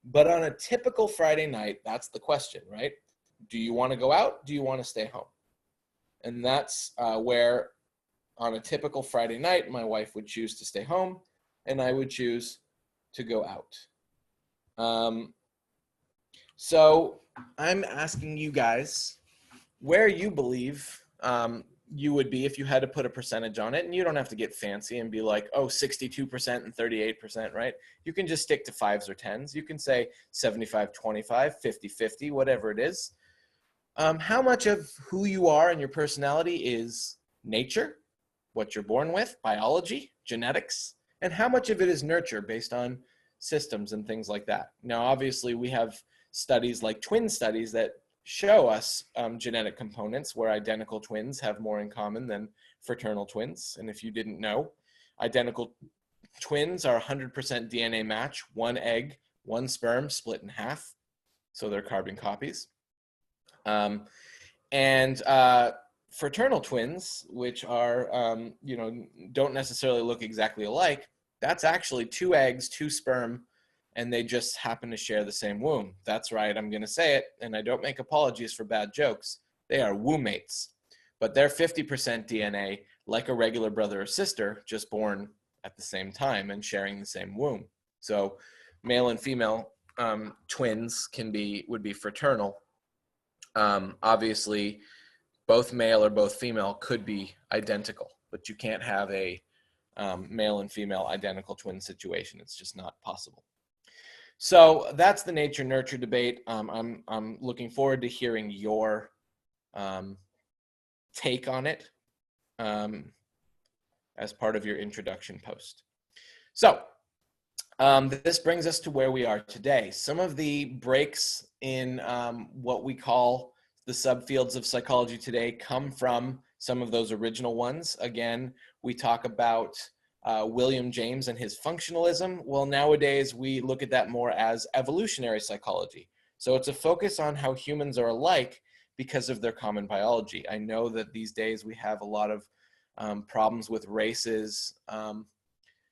But on a typical Friday night, that's the question, right? Do you want to go out? Do you want to stay home? And that's where, on a typical Friday night, my wife would choose to stay home, and I would choose to go out. So I'm asking you guys where you believe you would be if you had to put a percentage on it. And you don't have to get fancy and be like, oh, 62% and 38%, right? You can just stick to 5s or 10s. You can say 75-25, 50-50, whatever it is. How much of who you are and your personality is nature, what you're born with, biology, genetics, and how much of it is nurture based on systems and things like that. Now, obviously, we have studies like twin studies that show us genetic components where identical twins have more in common than fraternal twins. And if you didn't know, identical twins are 100% DNA match, one egg, one sperm split in half. So they're carbon copies. Fraternal twins, which are, don't necessarily look exactly alike, that's actually 2 eggs, 2 sperm, and they just happen to share the same womb. That's right, I'm going to say it, and I don't make apologies for bad jokes. They are womb-mates, but they're 50% DNA, like a regular brother or sister, just born at the same time and sharing the same womb. So male and female twins would be fraternal. Obviously, both male or both female could be identical, but you can't have a male and female identical twin situation. It's just not possible. So that's the nature-nurture debate. I'm looking forward to hearing your take on it as part of your introduction post. So this brings us to where we are today. Some of the breaks in what we call the subfields of psychology today come from some of those original ones. Again, we talk about William James and his functionalism. Well, nowadays we look at that more as evolutionary psychology. So it's a focus on how humans are alike because of their common biology. I know that these days we have a lot of problems with races,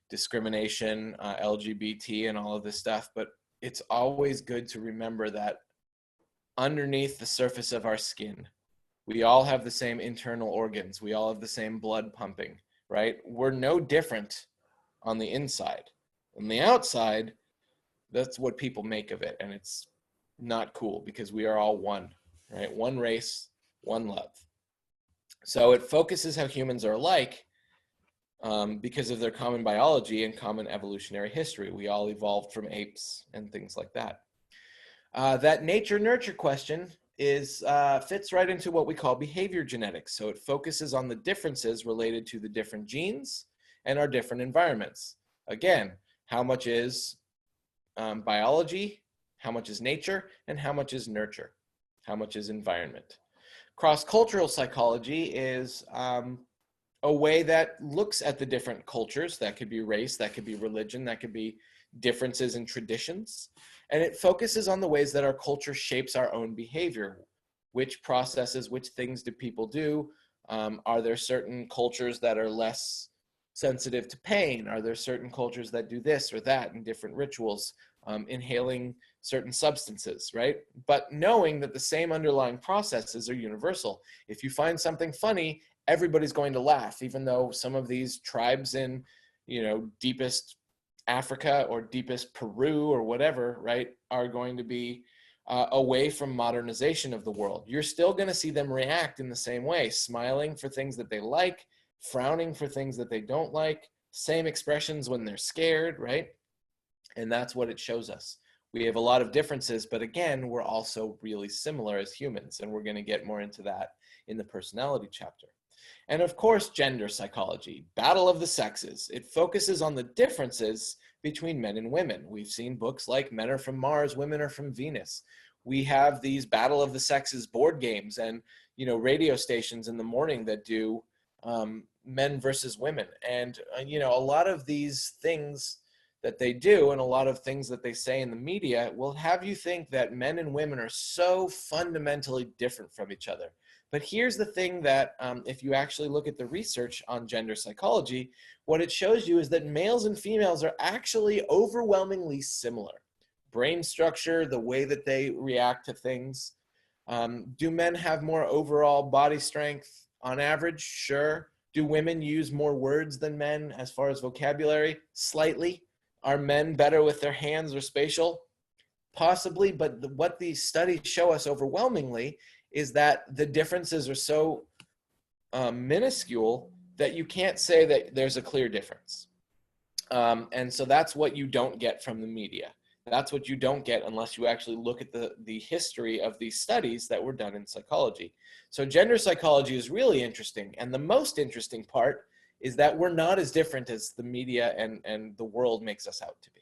discrimination, LGBT, and all of this stuff, but it's always good to remember that underneath the surface of our skin, we all have the same internal organs. We all have the same blood pumping, right? We're no different on the inside. On the outside, that's what people make of it, and it's not cool because we are all one, right? One race, one love. So it focuses how humans are alike because of their common biology and common evolutionary history. We all evolved from apes and things like that. That nature-nurture question fits right into what we call behavior genetics. So it focuses on the differences related to the different genes and our different environments. Again, how much is biology, how much is nature, and how much is nurture, how much is environment. Cross-cultural psychology is a way that looks at the different cultures. That could be race, that could be religion, that could be differences in traditions. And it focuses on the ways that our culture shapes our own behavior. Which processes, which things do people do? Are there certain cultures that are less sensitive to pain? Are there certain cultures that do this or that in different rituals? Inhaling certain substances, right? But knowing that the same underlying processes are universal. If you find something funny, everybody's going to laugh, even though some of these tribes in, deepest Africa or deepest Peru or whatever, right, are going to be away from modernization of the world. You're still going to see them react in the same way, smiling for things that they like, frowning for things that they don't like, same expressions when they're scared, right? And that's what it shows us. We have a lot of differences, but again, we're also really similar as humans, and we're going to get more into that in the personality chapter. And of course, gender psychology, battle of the sexes. It focuses on the differences between men and women. We've seen books like Men Are From Mars, Women Are From Venus. We have these battle of the sexes board games and, radio stations in the morning that do men versus women. And, a lot of these things that they do and a lot of things that they say in the media will have you think that men and women are so fundamentally different from each other. But here's the thing that if you actually look at the research on gender psychology, what it shows you is that males and females are actually overwhelmingly similar. Brain structure, the way that they react to things. Do men have more overall body strength on average? Sure. Do women use more words than men as far as vocabulary? Slightly. Are men better with their hands or spatial? Possibly, but what these studies show us overwhelmingly is that the differences are so minuscule that you can't say that there's a clear difference. And so that's what you don't get from the media. That's what you don't get unless you actually look at the history of these studies that were done in psychology. So gender psychology is really interesting. And the most interesting part is that we're not as different as the media and the world makes us out to be.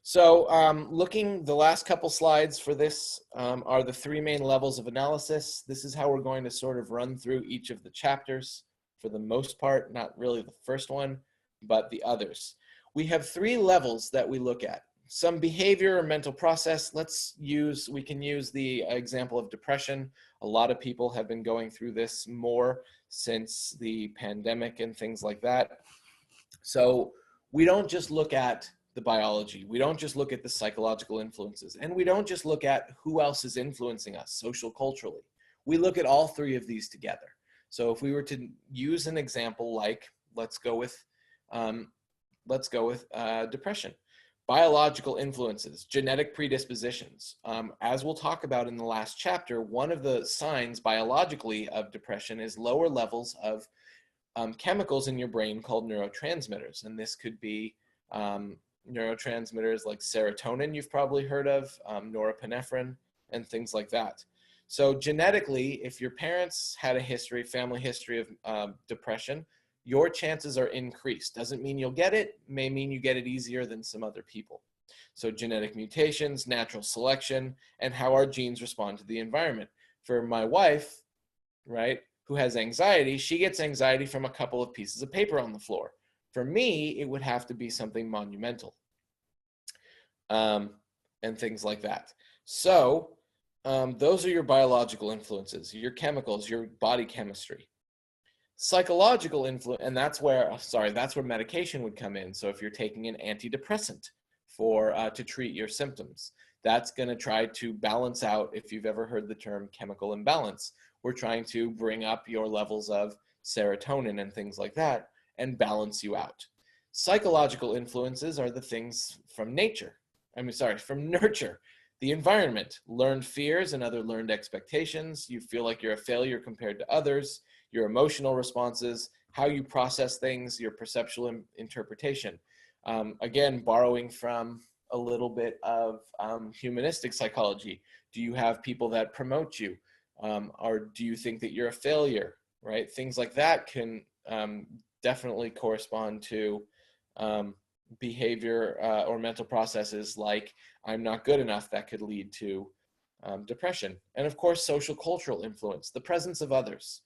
So looking, the last couple slides for this are the three main levels of analysis. This is how we're going to sort of run through each of the chapters for the most part, not really the first one, but the others. We have three levels that we look at. Some behavior or mental process. We can use the example of depression. A lot of people have been going through this more since the pandemic and things like that. So we don't just look at the biology. We don't just look at the psychological influences, and we don't just look at who else is influencing us social, culturally. We look at all three of these together. So if we were to use an example like, let's go with depression. Biological influences, genetic predispositions. As we'll talk about in the last chapter, one of the signs biologically of depression is lower levels of chemicals in your brain called neurotransmitters. And this could be neurotransmitters like serotonin, you've probably heard of, norepinephrine, and things like that. So genetically, if your parents had a family history of depression, your chances are increased. Doesn't mean you'll get it, may mean you get it easier than some other people. So genetic mutations, natural selection, and how our genes respond to the environment. For my wife, right, who has anxiety, she gets anxiety from a couple of pieces of paper on the floor. For me, it would have to be something monumental, and things like that. So those are your biological influences, your chemicals, your body chemistry. Psychological influence, and that's where medication would come in. So if you're taking an antidepressant to treat your symptoms, that's going to try to balance out, if you've ever heard the term chemical imbalance. We're trying to bring up your levels of serotonin and things like that and balance you out. Psychological influences are the things from from nurture, the environment, learned fears and other learned expectations. You feel like you're a failure compared to others, your emotional responses, how you process things, your perceptual interpretation. Again, borrowing from a little bit of humanistic psychology. Do you have people that promote you? Or do you think that you're a failure, right? Things like that can definitely correspond to behavior or mental processes like I'm not good enough, that could lead to depression. And of course, social cultural influence, the presence of others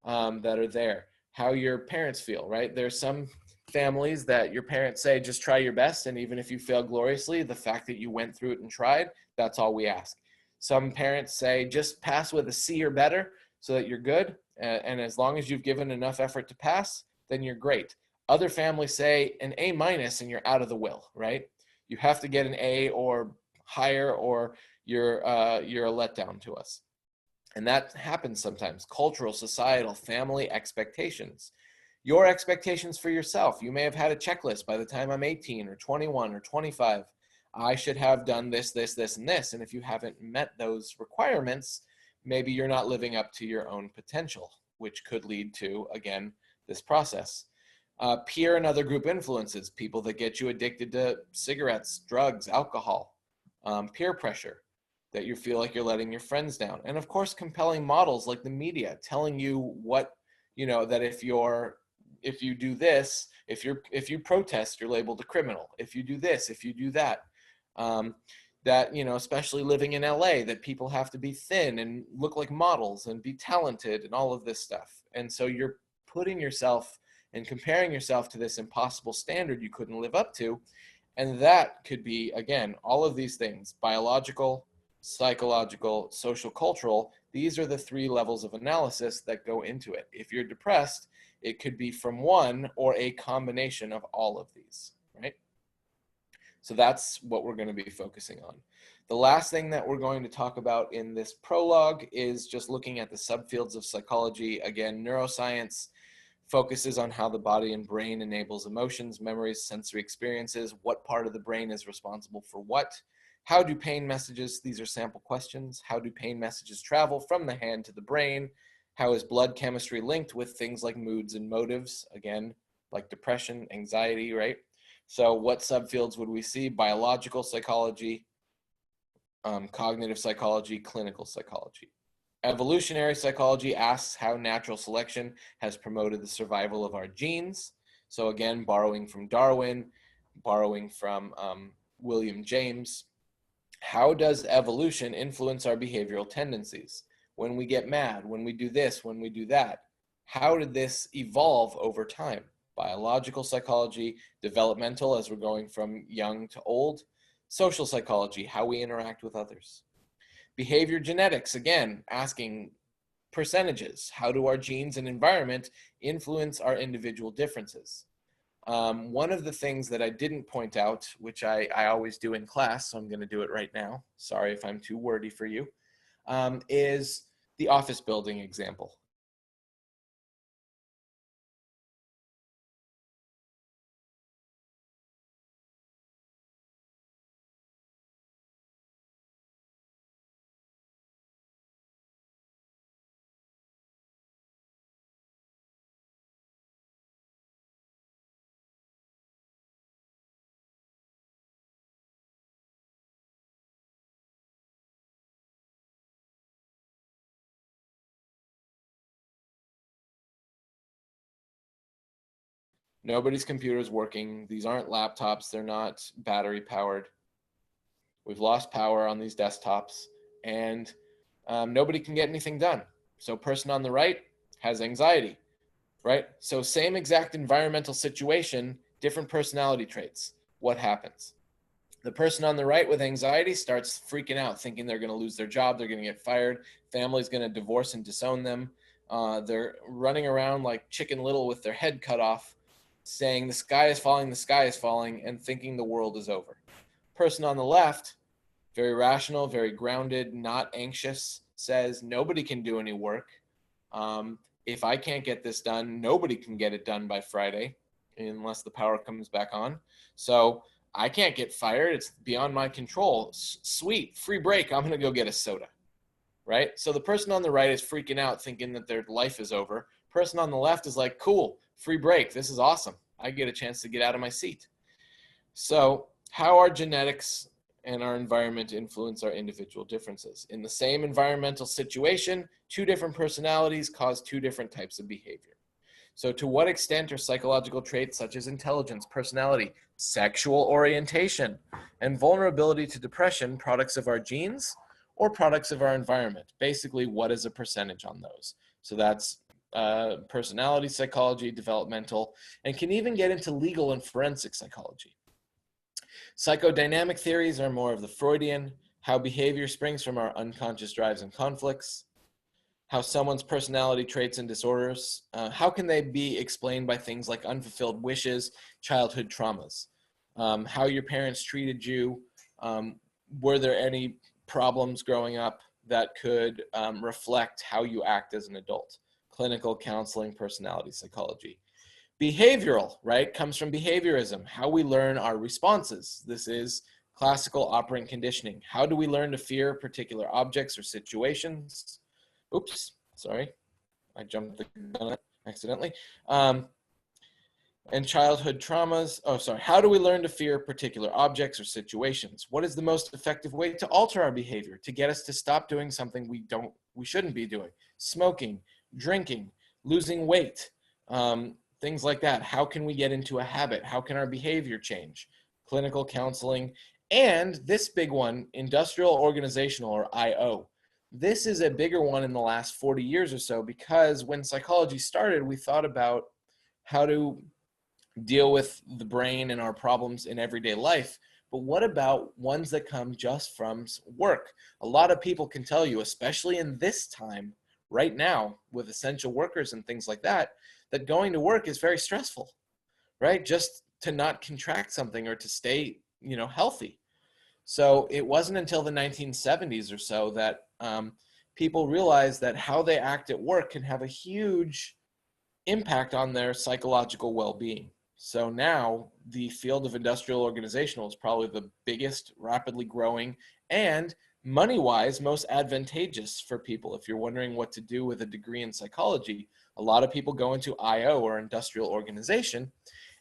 that are there, how your parents feel, right? There's some families that your parents say, just try your best. And even if you fail gloriously, the fact that you went through it and tried, that's all we ask. Some parents say, just pass with a C or better so that you're good. And as long as you've given enough effort to pass, then you're great. Other families say an A- and you're out of the will, right? You have to get an A or higher or you're a letdown to us. And that happens sometimes. Cultural, societal, family expectations. Your expectations for yourself. You may have had a checklist by the time I'm 18 or 21 or 25. I should have done this, this, this, and this. And if you haven't met those requirements, maybe you're not living up to your own potential, which could lead to, again, this process. Peer and other group influences, people that get you addicted to cigarettes, drugs, alcohol, peer pressure, that you feel like you're letting your friends down. And of course, compelling models like the media telling you what, that if you do this, if you protest, you're labeled a criminal. If you do this, if you do that, that, especially living in LA, that people have to be thin and look like models and be talented and all of this stuff. And so you're putting yourself and comparing yourself to this impossible standard you couldn't live up to. And that could be, again, all of these things: biological, psychological, social, cultural. These are the three levels of analysis that go into it. If you're depressed, it could be from one or a combination of all of these, right? So that's what we're going to be focusing on. The last thing that we're going to talk about in this prologue is just looking at the subfields of psychology. Again, neuroscience focuses on how the body and brain enables emotions, memories, sensory experiences, what part of the brain is responsible for what. How do pain messages, these are sample questions, how do pain messages travel from the hand to the brain? How is blood chemistry linked with things like moods and motives? Again, like depression, anxiety, right? So what subfields would we see? Biological psychology, cognitive psychology, clinical psychology. Evolutionary psychology asks how natural selection has promoted the survival of our genes. So again, borrowing from Darwin, borrowing from William James. How does evolution influence our behavioral tendencies? When we get mad, when we do this, when we do that, how did this evolve over time? Biological psychology, developmental as we're going from young to old, social psychology, how we interact with others. Behavior genetics, again, asking percentages. How do our genes and environment influence our individual differences? One of the things that I didn't point out, which I always do in class, so I'm going to do it right now. Sorry if I'm too wordy for you, is the office building example. Nobody's computer is working. These aren't laptops. They're not battery powered. We've lost power on these desktops, and nobody can get anything done. So person on the right has anxiety, right? So same exact environmental situation, different personality traits. What happens? The person on the right with anxiety starts freaking out, thinking they're going to lose their job, they're going to get fired, family's going to divorce and disown them. They're running around like Chicken Little with their head cut off, saying the sky is falling, and thinking the world is over. Person on the left, very rational, very grounded, not anxious, says nobody can do any work. If I can't get this done, nobody can get it done by Friday unless the power comes back on. So I can't get fired. It's beyond my control. Sweet, free break. I'm going to go get a soda, right? So the person on the right is freaking out, thinking that their life is over. Person on the left is like, cool, free break. This is awesome. I get a chance to get out of my seat. So how are genetics and our environment influence our individual differences? In the same environmental situation, two different personalities cause two different types of behavior. So to what extent are psychological traits such as intelligence, personality, sexual orientation, and vulnerability to depression products of our genes or products of our environment? Basically, what is a percentage on those? So that's personality psychology, developmental, and can even get into legal and forensic psychology. Psychodynamic theories are more of the Freudian, how behavior springs from our unconscious drives and conflicts, how someone's personality traits and disorders, how can they be explained by things like unfulfilled wishes, childhood traumas, how your parents treated you, were there any problems growing up that could reflect how you act as an adult? Clinical counseling, personality psychology. Behavioral, right, comes from behaviorism, how we learn our responses. This is classical operant conditioning. How do we learn to fear particular objects or situations? Oops, sorry, I jumped the gun accidentally. And childhood traumas. Oh, sorry. How do we learn to fear particular objects or situations? What is the most effective way to alter our behavior to get us to stop doing something we shouldn't be doing? Smoking, drinking, losing weight, things like that. How can we get into a habit? How can our behavior change? Clinical counseling, and this big one, industrial organizational, or IO. This is a bigger one in the last 40 years or so, because when psychology started, we thought about how to deal with the brain and our problems in everyday life. But what about ones that come just from work? A lot of people can tell you, especially in this time right now with essential workers and things like that, that going to work is very stressful, right? Just to not contract something or to stay, healthy. So it wasn't until the 1970s or so that people realized that how they act at work can have a huge impact on their psychological well-being. So now the field of industrial organizational is probably the biggest, rapidly growing, and money-wise, most advantageous for people. If you're wondering what to do with a degree in psychology, a lot of people go into IO, or industrial organization,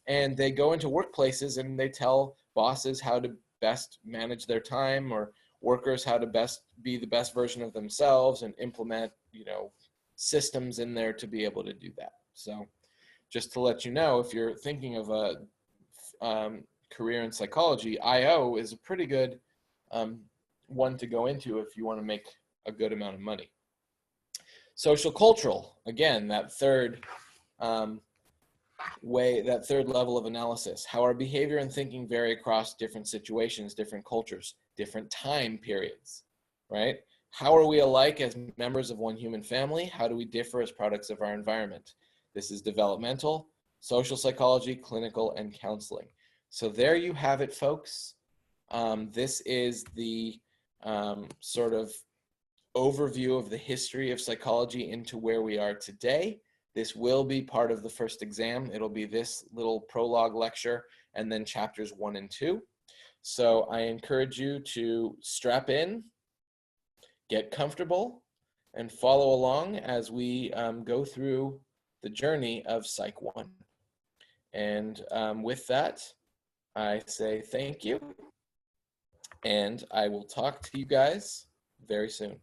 and they go into workplaces and they tell bosses how to best manage their time, or workers how to best be the best version of themselves, and implement, systems in there to be able to do that. So just to let you know, if you're thinking of a career in psychology, IO is a pretty good one to go into if you want to make a good amount of money. Social cultural, again, that third that third level of analysis, how our behavior and thinking vary across different situations, different cultures, different time periods, right? How are we alike as members of one human family? How do we differ as products of our environment? This is developmental, social psychology, clinical, and counseling. So there you have it, folks. This is the sort of overview of the history of psychology into where we are today. This will be part of the first exam. It'll be this little prologue lecture and then chapters 1 and 2. So I encourage you to strap in, get comfortable, and follow along as we go through the journey of Psych 1. And with that, I say thank you, and I will talk to you guys very soon.